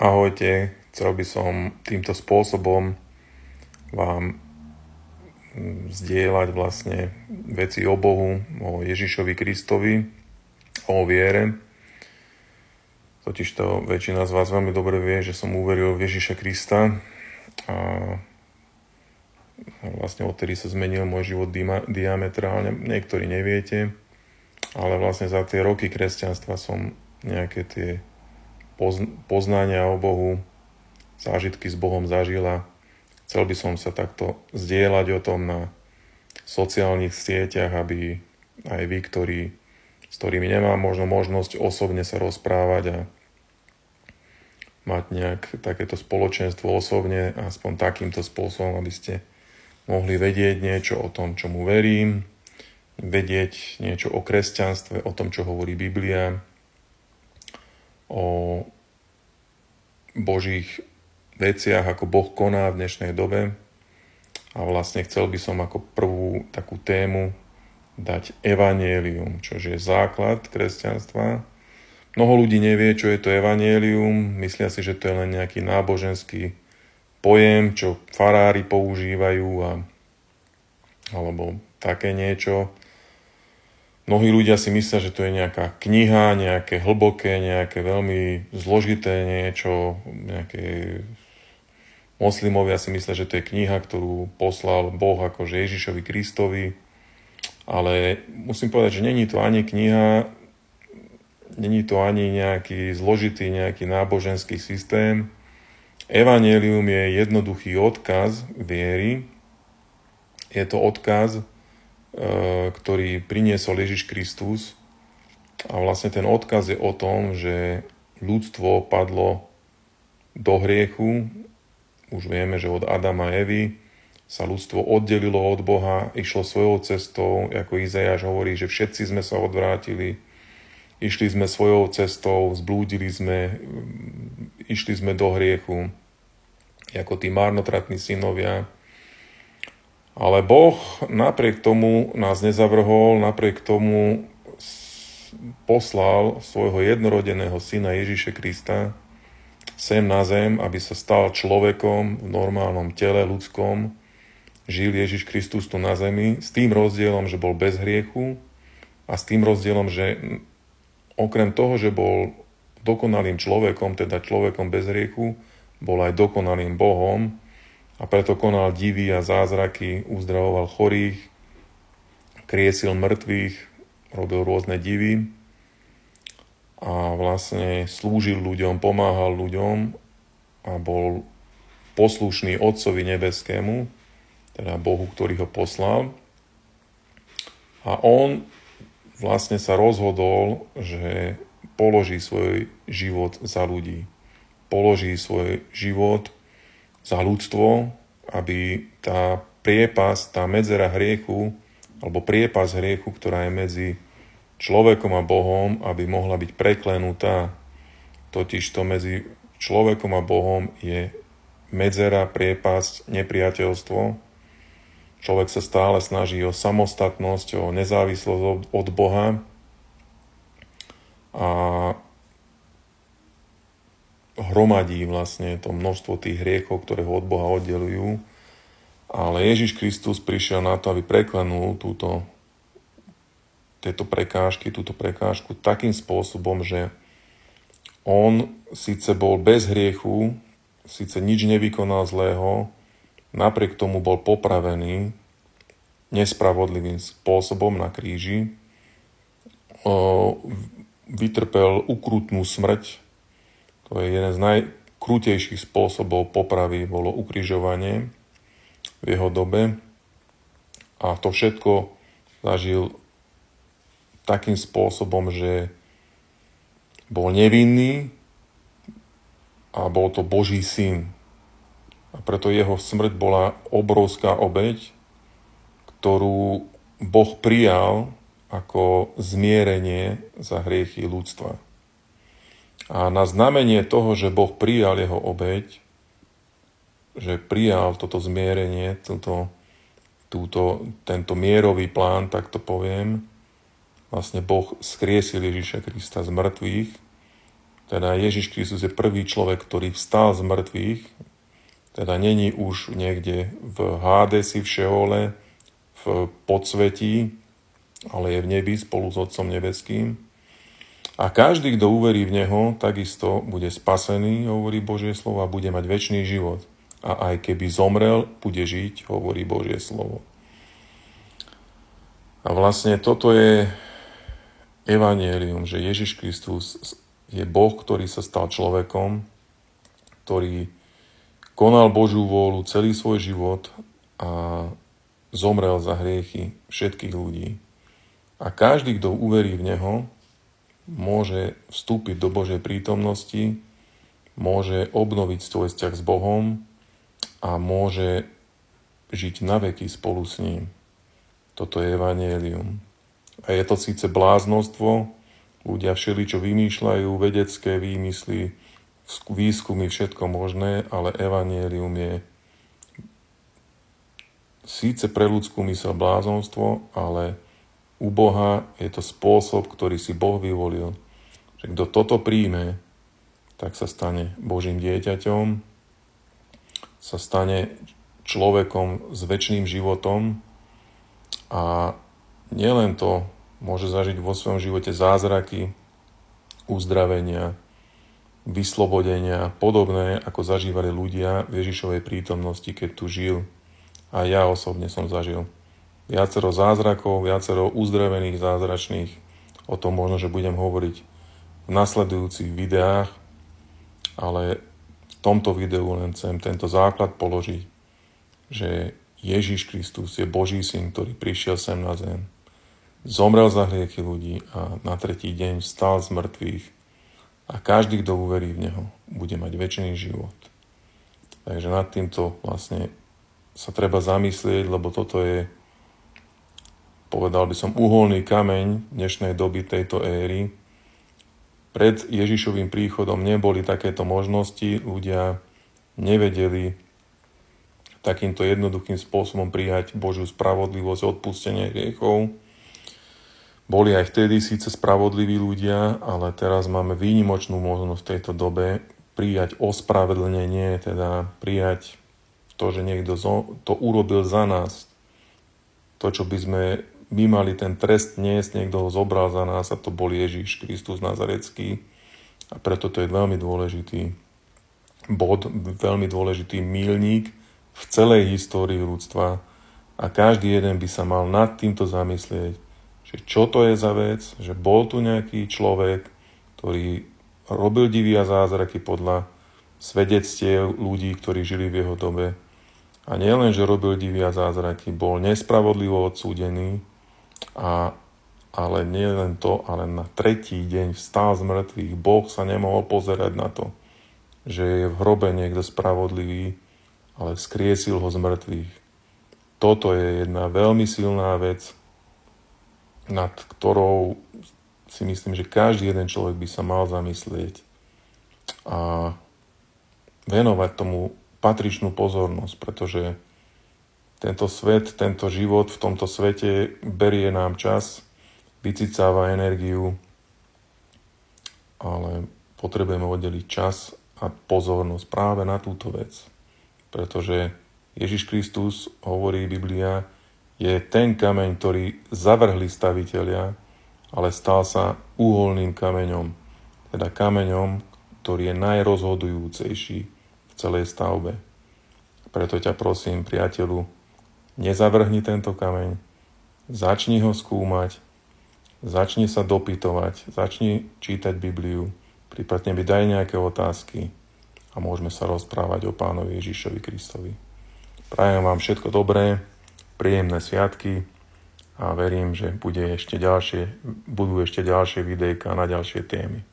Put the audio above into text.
Ahojte, chcel by som týmto spôsobom vám zdieľať vlastne veci o Bohu, o Ježišovi Kristovi, o viere. Totižto väčšina z vás veľmi dobre vie, že som uveril v Ježiša Krista a vlastne odtedy sa zmenil môj život diametrálne. Niektorí neviete, ale vlastne za tie roky kresťanstva som nejaké tie poznania o Bohu, zážitky s Bohom zažila. Chcel by som sa takto zdieľať o tom na sociálnych sieťach, aby aj vy, s ktorými nemám možno možnosť osobne sa rozprávať a mať nejak takéto spoločenstvo osobne, aspoň takýmto spôsobom, aby ste mohli vedieť niečo o tom, čomu verím, vedieť niečo o kresťanstve, o tom, čo hovorí Biblia, o Božích veciach, ako Boh koná v dnešnej dobe. A vlastne chcel by som ako prvú takú tému dať evanjelium, čo je základ kresťanstva. Mnoho ľudí nevie, čo je to evanjelium, myslia si, že to je len nejaký náboženský pojem, čo farári používajú alebo také niečo. Mnohí ľudia si myslia, že to je nejaká kniha, nejaké hlboké, nejaké veľmi zložité niečo, nejaké moslimovia si myslia, že to je kniha, ktorú poslal Boh akože Ježišovi Kristovi, ale musím povedať, že není to ani kniha, není to ani nejaký zložitý, nejaký náboženský systém. Evanjelium je jednoduchý odkaz viery. Je to odkaz, ktorý priniesol Ježiš Kristus. A vlastne ten odkaz je o tom, že ľudstvo padlo do hriechu. Už vieme, že od Adama a Evy sa ľudstvo oddelilo od Boha, išlo svojou cestou, ako Izajáš hovorí, že všetci sme sa odvrátili, išli sme svojou cestou, zblúdili sme, išli sme do hriechu, ako tí marnotratní synovia. Ale Boh napriek tomu nás nezavrhol, napriek tomu poslal svojho jednorodeného syna Ježiša Krista sem na zem, aby sa stal človekom v normálnom tele ľudskom. Žil Ježiš Kristus tu na zemi s tým rozdielom, že bol bez hriechu a s tým rozdielom, že okrem toho, že bol dokonalým človekom, teda človekom bez hriechu, bol aj dokonalým Bohom a preto konal divy a zázraky, uzdravoval chorých, kriesil mŕtvych, robil rôzne divy a vlastne slúžil ľuďom, pomáhal ľuďom a bol poslušný Otcovi nebeskému, teda Bohu, ktorý ho poslal. A on vlastne sa rozhodol, že položí svoj život za ľudí. Položí svoj život za ľudstvo, aby tá priepas, tá medzera hriechu, alebo priepas hriechu, ktorá je medzi človekom a Bohom, aby mohla byť preklenutá. Totižto medzi človekom a Bohom je medzera, priepasť, nepriateľstvo. Človek sa stále snaží o samostatnosť, o nezávislosť od Boha a hromadí vlastne to množstvo tých hriechov, ktoré ho od Boha oddelujú. Ale Ježiš Kristus prišiel na to, aby preklenul túto prekážku takým spôsobom, že on síce bol bez hriechu, síce nič nevykonal zlého, napriek tomu bol popravený nespravodlivým spôsobom na kríži, vytrpel ukrutnú smrť. To je jeden z najkrutejších spôsobov popravy, bolo ukrižovanie v jeho dobe. A to všetko zažil takým spôsobom, že bol nevinný a bol to Boží syn. A preto jeho smrť bola obrovská obeť, ktorú Boh prijal ako zmierenie za hriechy ľudstva. A na znamenie toho, že Boh prijal jeho obeť, že prijal toto zmierenie, tento mierový plán, tak to poviem, vlastne Boh skriesil Ježiša Krista z mŕtvych Teda Ježiš Kristus je prvý človek, ktorý vstal z mŕtvych, teda není už niekde v Hádesi, v Šeole, v podsvetí, ale je v nebi spolu s Otcom nebeským. A každý, kto uverí v Neho, takisto bude spasený, hovorí Božie slovo, a bude mať večný život. A aj keby zomrel, bude žiť, hovorí Božie slovo. A vlastne toto je evanjelium, že Ježiš Kristus je Boh, ktorý sa stal človekom, ktorý konal Božiu vôľu celý svoj život a zomrel za hriechy všetkých ľudí. A každý, kto uverí v Neho, môže vstúpiť do Božej prítomnosti, môže obnoviť svoj vzťah s Bohom a môže žiť na veky spolu s ním. Toto je evanjelium. A je to síce bláznostvo, ľudia všeličo vymýšľajú, vedecké výmysly, výskumy, všetko možné, ale evanjelium je síce pre ľudskú myseľ bláznostvo, ale u Boha je to spôsob, ktorý si Boh vyvolil. Že kto toto príjme, tak sa stane Božím dieťaťom, sa stane človekom s večným životom a nielen to, môže zažiť vo svojom živote zázraky, uzdravenia, vyslobodenia, podobné, ako zažívali ľudia v Ježišovej prítomnosti, keď tu žil. A ja osobne som zažil viacero zázrakov, viacero uzdravených, zázračných. O tom možno, že budem hovoriť v nasledujúcich videách, ale v tomto videu len chcem tento základ položiť, že Ježiš Kristus je Boží syn, ktorý prišiel sem na zem, zomrel za hriechy ľudí a na tretí deň vstal z mŕtvych a každý, kto uverí v Neho, bude mať večný život. Takže nad týmto vlastne sa treba zamyslieť, lebo toto je, povedal by som, uholný kameň dnešnej doby, tejto éry. Pred Ježišovým príchodom neboli takéto možnosti, ľudia nevedeli takýmto jednoduchým spôsobom prijať Božiu spravodlivosť, odpustenie hriechov. Boli aj vtedy síce spravodliví ľudia, ale teraz máme výnimočnú možnosť v tejto dobe prijať ospravedlnenie, teda prijať to, že niekto to urobil za nás. To, čo by sme my mali ten trest niesť, niekto ho zobral za nás a to bol Ježiš Kristus Nazarecký. A preto to je veľmi dôležitý bod, veľmi dôležitý míľnik v celej histórii ľudstva a každý jeden by sa mal nad týmto zamyslieť, že čo to je za vec, že bol tu nejaký človek, ktorý robil divy a zázraky podľa svedectiev ľudí, ktorí žili v jeho dobe. A nielen, že robil divy a zázraky, bol nespravodlivo odsúdený, ale nie len to, ale na tretí deň vstal z mŕtvych. Boh sa nemohol pozerať na to, že je v hrobe niekto spravodlivý, ale vzkriesil ho z mŕtvych. Toto je jedna veľmi silná vec, nad ktorou si myslím, že každý jeden človek by sa mal zamyslieť a venovať tomu patričnú pozornosť, pretože tento svet, tento život v tomto svete berie nám čas, vycicáva energiu, ale potrebujeme oddeliť čas a pozornosť práve na túto vec. Pretože Ježiš Kristus, hovorí Biblia, je ten kameň, ktorý zavrhli stavitelia, ale stal sa úholným kameňom, teda kameňom, ktorý je najrozhodujúcejší v celej stavbe. Preto ťa prosím, priateľu, nezavrhni tento kameň, začni ho skúmať, začni sa dopytovať, začni čítať Bibliu, prípadne mi daj nejaké otázky a môžeme sa rozprávať o Pánovi Ježišovi Kristovi. Prajem vám všetko dobré, príjemné sviatky a verím, že budú ešte ďalšie videjka na ďalšie témy.